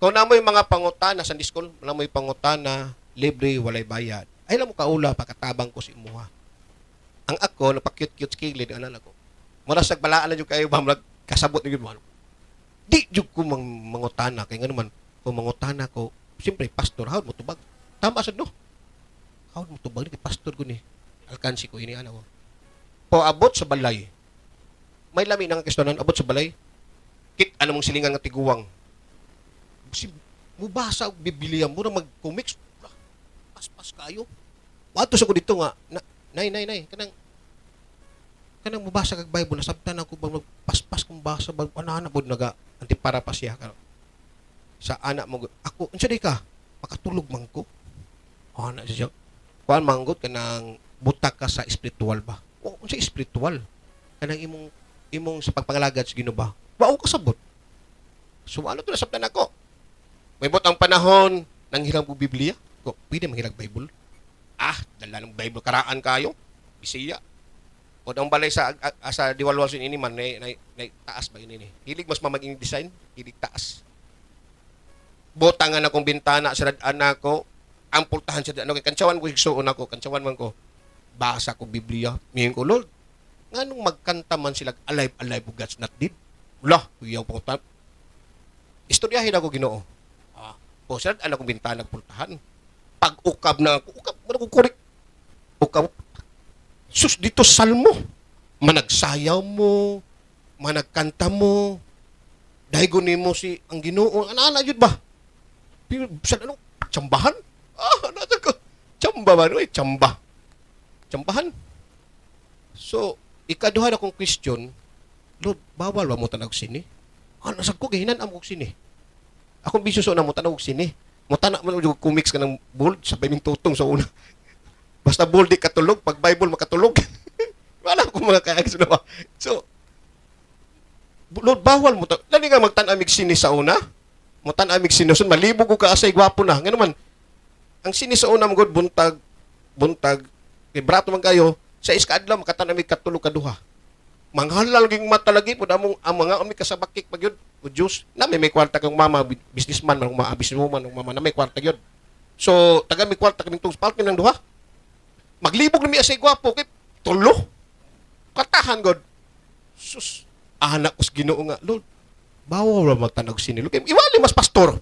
Kung na mo yung mga pangutana sa school, na mo yung pangutana, libre, walay bayad. Ay, alam mo kaula, pagkatabang ko si imuha. Ang ako, napakyut-kyut skilid, ano ko. Mura sa balaan na yung kayo, kasabot na yun mo. Di yung ko mangutana, kaya nga naman, kung mangutana ko, siyempre, pastor, hawad mo tubag. Tama sa no? How mo tubag ni pastor ko ni. Alkansi ko ini ana ko. Po abot sa balay. May lami nang kastonan abot sa balay. Kit ano mong silingan nga tiguwang. Si mubasa og Biblia mo na mag-comics. Pas kayo. Wato sa ko dito nga nay kanang mubasa kag Bible nasabtan ako bang magpaspas kung basa bag ana pod naga antipara pa siya sa anak mo ako unsa di ka makatulog man ko ana siya kuan manggot kanang butak ka sa espiritual ba o unsa espiritual kanang imong sa pagpangalagad sa Ginoo ba wa ko kasabot so ano to nasabtan ako may botang panahon nang hilang po Biblia ko pwede manghilag Bible dala ng Bible karaan kayo Bisaya o ang balay sa diwalwason ini man na taas ba ini hilig mas mamaging design hilig taas botangan akong bintana sa radaan ko ang pultahan sa ano kay kantsawan ko igsuon ako kantsawan man ko basa ko Biblia mihin ko Lord nganong magkanta man sila alive God's not dead wala kuyaw pa ko istoryahin ako Ginoo o sa radaan akong bintana pultahan pag ukab na ako man ako kurik ukab sus dito salmo managsayaw mo managkanta mo dahigon nimo si ang Ginoo ana jud ba sa ano tsambahan nasa ko tsamba ba no tsambahan so ikaduha na kong Christian Lord bawal ba mo tanag sini sa ko gahinan amo kog sini akong bisyo na mo tanag sini mo tanak man og comics ka ng bold sabay ning tutong sa una basta bold di katulog, pag Bible makatulog. Wala ko mga kaagso na ba. So, Lord, bawal mo. Lani nga magtanamig sini sa una. Mo tanamig sinusun, malibog ko kaasay, gwapo na. Nga naman, ang sini sa una, magod, buntag, brato man kayo, sa iskaadlaw, makatanamig katulog kaduha. Manghalal ging mata lagi, po ang mga umi kasabakik pag yun, o Diyos, na may kwarta kang mama, businessman, mga businesswoman, mama, na may kwarta yun. So, taga may kwarta kaming tungos, palkin ng duha. Maglibog na mi asay gwapo kay tulo. Katahan god. Sus, anak us Ginoo nga, Lord. Bawal ra magtanog sinilo kay iwali mas pastor.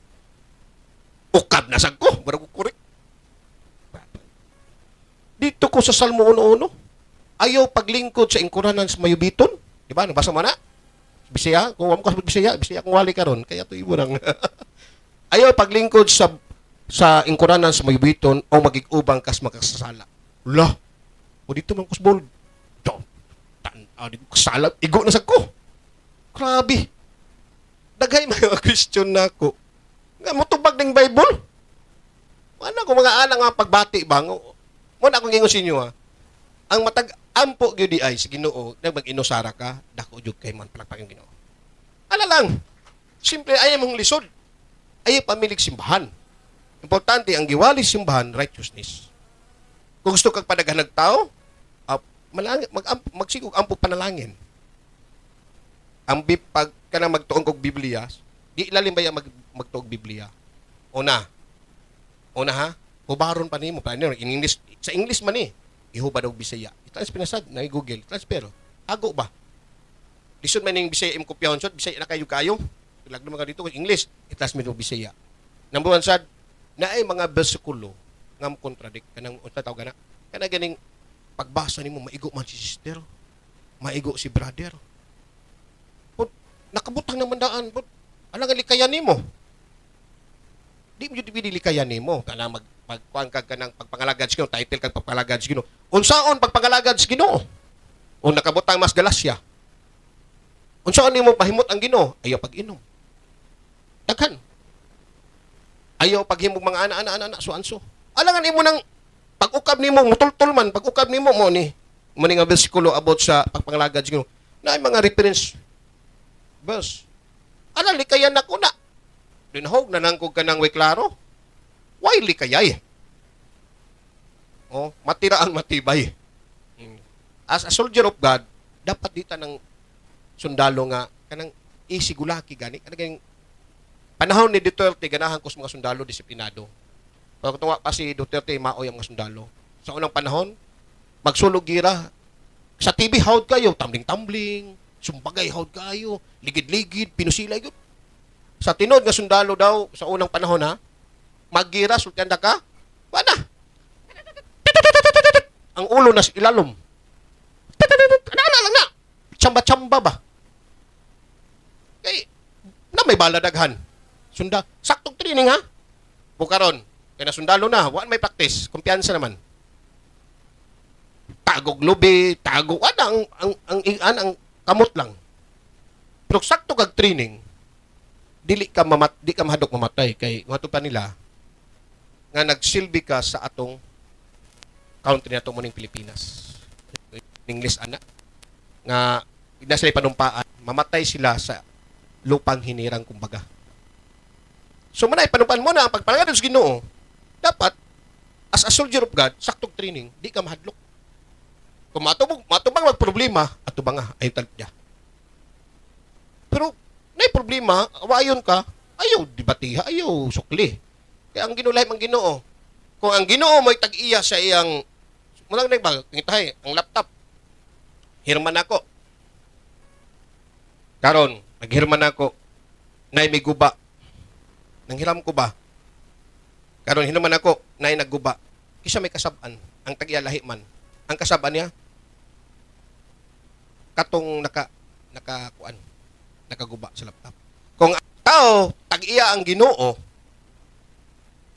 Ukab na sad ko, barag ko korek. Dito ko sa Salmo 1:1, ayaw paglingkod sa ingkuranan sa mayubiton. Di ba? Nabasa mo na? Bisaya, kung wala ko Bisaya kung wali karon kaya to ibo nang. Ayaw paglingkod sa ingkuranan sa mayubiton o magig-ubang kas makasasala. Lah, o dito man kusbol. Kasala, igo na sa ko. Grabe. Daghay mga Christian na ako. Nga motubag ng Bible. Ano ko mga anak nga pagbati bang? Muna akong ingon sa inyo ang matag-ampo gyud ay sa Ginoo, nag mag-inusara ka, dako jud kay man palakpak yung Ginoo. Ala lang. Simple ay mong lisod. Ay pamilig simbahan. Importante ang giwali simbahan righteousness. Kung gusto kang padaghan ng tao, magsigog ampo panalangin. Ang pag ka na magtuong kog Biblia, di ilalim ba magtuog Biblia? Una ha? Hubaron pa nimo in English, sa English man ihubad og Bisaya. Itans pinasad na Google, transfer. Ago ba? Lisod man ning Bisaya im kopyahon sod, Bisaya na kayo. Lag naman ka dito kung English, itlas mi Bisaya. Number 1 sad, na ay mga bersikulo ngam contradict kanang unsa tawag kana ganing pagbasa nimo maigo man si sister maigo si brother pud nakabutang naman daan pud ala nga likayan nimo di mo jud likayan nimo kana magkuan kag kanang pagpangalagad sa Ginoo title kag pagpangalagad sa Ginoo unsaon pagpangalagad sa Ginoo o nakabutang mas galasya unsaon nimo pahimot ang Ginoo ayaw pag-inom daghan ayaw paghimog mga ana so alangan imo nang pag-ukab nimo mutultol man pag-ukab nimo mo ni nga bersikulo about sa pagpangalagad sa Ginoo na mga reference verse ala likayan na ko na dinhog na nang kog kanang way klaro why likayay matiraan matibay as a soldier of God dapat dita ng sundalo nga kanang isigulaki gani kanang panahon ni Duterte ganahan ko sa mga sundalo disiplinado. Pag tuwa pa si Duterte maoy ang mga sundalo. Sa unang panahon, magsulog gira sa TV hawd kayo, tumbling-tumbling, sumbagay hawd kayo, ligid-ligid, pinusilay gyud. Sa tinod nga sundalo daw sa unang panahon ha, maggira sultanda ka, wala. ang ulo na sa ilalom. Ano lang na? Tsamba-tsamba ba? Kay, na may bala daghan. Sunda, saktong training ha? Bukaron, kaya na sundalo na, wala may practice, kumpiyansa naman. Tagog lubi, tagog, ang kamot lang. Pero sakto kag training, di ka mahadok mamatay kay wato pa nila nga nagsilbi ka sa atong country nato muning Pilipinas. English ana nga ina sila panumpaan, mamatay sila sa lupang hinirang kumbaga. So manay panumpaan mo na ang pagpalangad sa Ginoo, dapat as a soldier of God, saktong training, di ka mahadlok. Kung matubang magproblema, atubang nga, ayun talip niya. Pero, na problema, awayon ka, ayaw dibatiha, ayaw sukli. Kaya ang ginulay ang Ginoo. Kung ang Ginoo mo'y tag-iya sa iyang, muna na ba, ngitahay, ang laptop, hirman ako. Karon, naghirman ako, na may guba. Nanghiram ko ba? Karon, hirman ako, na nagguba. Kisa may kasaban, ang tag-iya lahi man. Ang kasaban niya, katong nakaguba sa laptop. Kung ang tao, tag-iya ang Ginoo,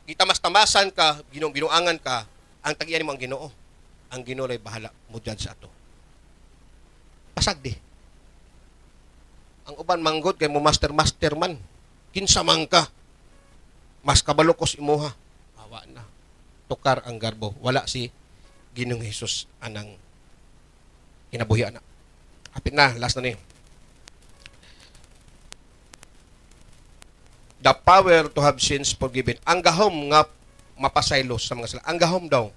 gitamas-tamasan ka, binuangan ka, ang tag-iya ni mo ang Ginoo. Ang Ginoo ay bahala mo dyan sa ato. Pasag di. Ang uban manggod kay mo master man. Kinsa man ka. Mas kabalokos imuha. Awa na. Tukar ang garbo. Wala si Ginoong Hesus anang kinabuhi na. Hapit na, last na ni. The power to have sins forgiven. Ang gahom nga mapasaylos sa mga sala. Ang gahom daw.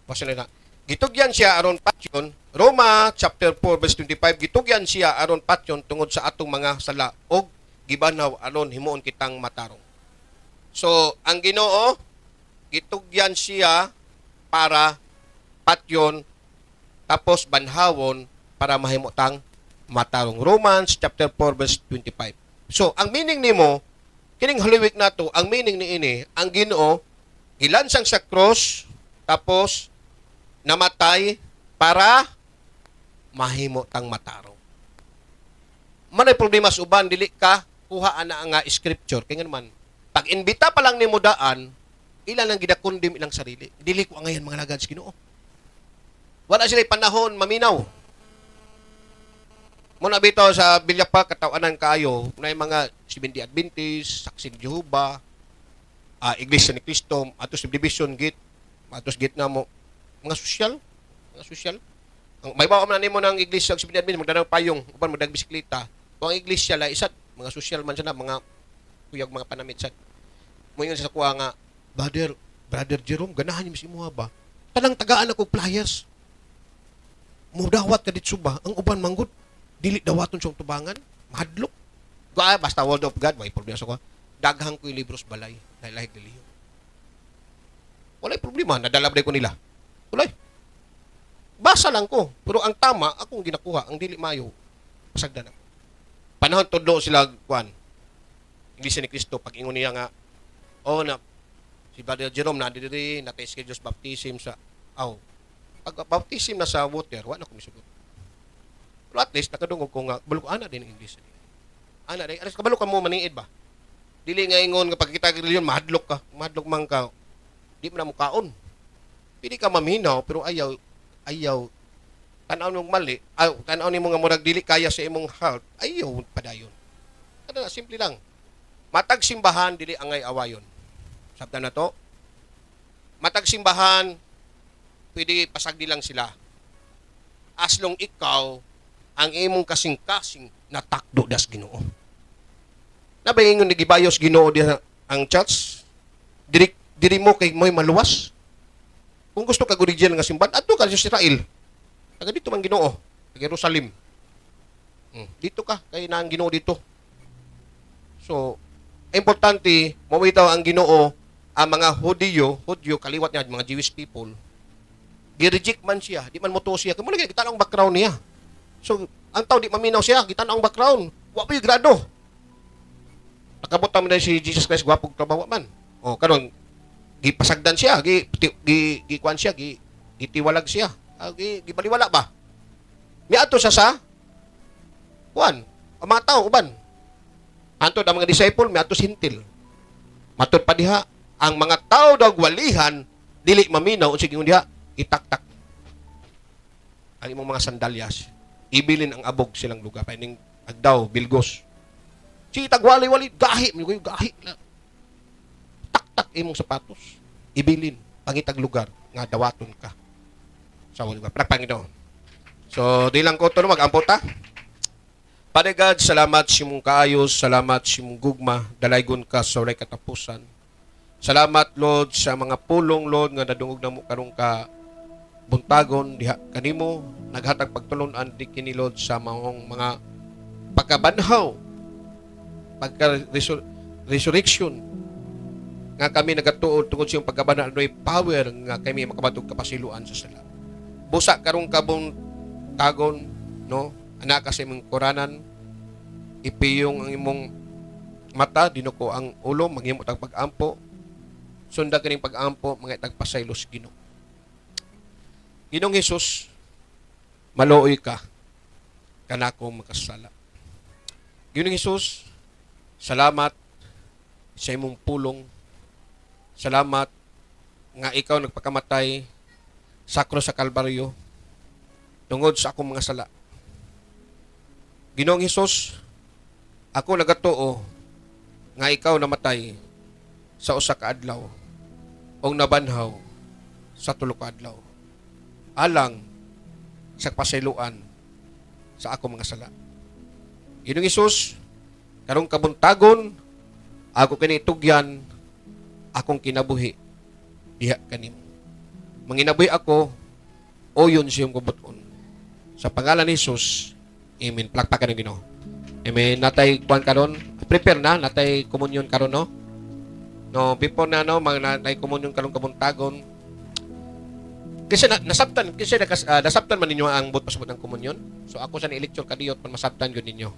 Pasyon na. Gitugyan siya aron patyon. Roma chapter 4 verse 25. Gitugyan siya aron patyon tungod sa atong mga sala og gibanaw aron himuon kitang matarong. So, ang Ginoo gitugyan siya para patyon tapos banhawon para mahimutang matarong. Romans chapter 4 verse 25. So, ang meaning nimo kining haliwik nato, ang meaning ni ini, ang Ginoo gilansang sa cross tapos namatay para mahimutang matarong. Manay problema sa uban dili ka kuha ana nga scripture kay naman pag imbita pa lang nimo daan ilan ang gidakundim ilang sarili. Dili ko angayan mga lagad sa Ginoo. Wala sila panahon maminaw. Muna bitaw sa Bilya pa katawanan kayo na mga Seventh-day Adventist, Saksi ni Jehovah, Iglesia ni Cristo, atos subdivision gate, atos gate na mo mga sosyal. Ang may bawa man nimo ng Iglesia sa Seventh-day Adventist magdanaw payong, uban magdag bisikleta. Kung ang iglesia la isat mga sosyal man sana mga kuyag mga panamit sad. Moingon sa kuha nga, Brother Jerome, ganahan niyo si imuha ba? Tanang tagaan ako players. Mudawat ka ditso ba? Ang uban manggod dili dawaton siyang tubangan, mahadlok. Basta Word of God, may problema sa ko. Daghang ko yung libros balay, lahig relihiyon. Walay problema, nadalabday ko nila. Walay. Basa lang ko, pero ang tama, akong ginakuha, ang dili mayo, pasagda na. Panahon tudlo sila, kuan, Iglesia ni Cristo, pag ingon niya nga, na, si Brother Jerome na diri, na-schedule baptism sa, pag baptism na sa water, wala na kumisugot. Pero at least, nakadungog ko nga, balok ana din ang English. Ana din, alas kabalok ka mo maniid ba? Dili nga ingon nga pagkita reliyon, mahadlok ka, mahadlok man ka, di mo na mukaon. Pili ka maminaw, pero ayaw, tanaw mong mali, tanaw ni mo nga murag dili kaya sa imong heart, ayaw padayon. Ano na, simple lang. Matag simbahan, dili angay awayon. Sabta na to. Matag simbahan, pwede pasagdi lang sila. As long ikaw, ang imong kasing-kasing natakdo das Ginoo. Nabayin yung nagibayos Ginoo diha ang church, diri mo kay mo'y maluwas. Kung gusto ka original nga simbahan, adto ka sa Israel. Taga dito man Ginoo, sa Jerusalem. Dito ka, kay na ang Ginoo dito. So, importante, mawitaw ang Ginoo, ang mga Hudyo, kaliwat niya, mga Jewish people, gi-reject man siya, di man moto siya, kaya muna kita ang background niya. So, ang tao di maminaw siya, kita ang background. Wapo yung grado. Nakabot naman na si Jesus Christ, gwapong trabaho man. Karon gipasagdan siya, gikuan siya, Gitiwalag siya. Gibaliwala ba? Miadto siya sa kuan, ang mga tao uban. Antod ang mga disciple miadto sintil. Matud pa diha, ang mga tao daw walihan dili maminaw unsig ingon diha, itaktak ang imong mga sandalyas. Ibilin ang abog silang lugar. Paining agdaw, bilgos. Si tagwali-wali, gahi. Gahi. Tak-tak imong sapatos. Ibilin. Pangitag lugar. Nga dawaton ka. Sa lugar. Panginoon. So, di lang ko ito mag-ampot ha. Padre God, salamat si mong kaayos. Salamat si mong gugma. Dalaygon ka sa walay katapusan. Salamat, Lord, sa mga pulong, Lord, nga nadungog na mo karong ka buntagon diha kanimo naghatag pagtulunan di kini Lord sa mga pagkabanhaw resurrection nga kami nagatuod tungod sa iyong pagkabanhaw ano'y power nga kami makabatog kapasiluan sa sala. Busa karong kabuntagon no anak sa imong kuranan ipiyong ang imong mata dinuko ang ulo manghimo tag pag-ampo sunda kining pag-ampo mga tagpasaylos Ginoo. Ginong Hesus, maluoy ka, kanako makasala. Ginong Hesus, salamat sa imong pulong. Salamat nga ikaw nagpakamatay sakro sa Kalbaryo tungod sa akong mga sala. Ginong Hesus, ako nagatuo nga ikaw namatay sa usa ka adlaw o nabanhaw sa tulo ka adlaw. Alang sa pasiluan sa ako mga sala. Ginong Hesus, karong kabuntagon, ako kinitugyan, akong kinabuhi, diha kanimo. Manginabuhi ako, o yun siyong kubuton. Sa pangalan ni Hesus, amen. Plakpakan ng Ginoo. Amen. Natay kuan karon, prepare na, natay komunyon karon no? No, before na no, mga natay komunyon karong kabuntagon, kasi nasabtan man ninyo ang but pasabot ng komunyon. So ako sa ni-lecture kadiyot pan masabtan gyud ninyo.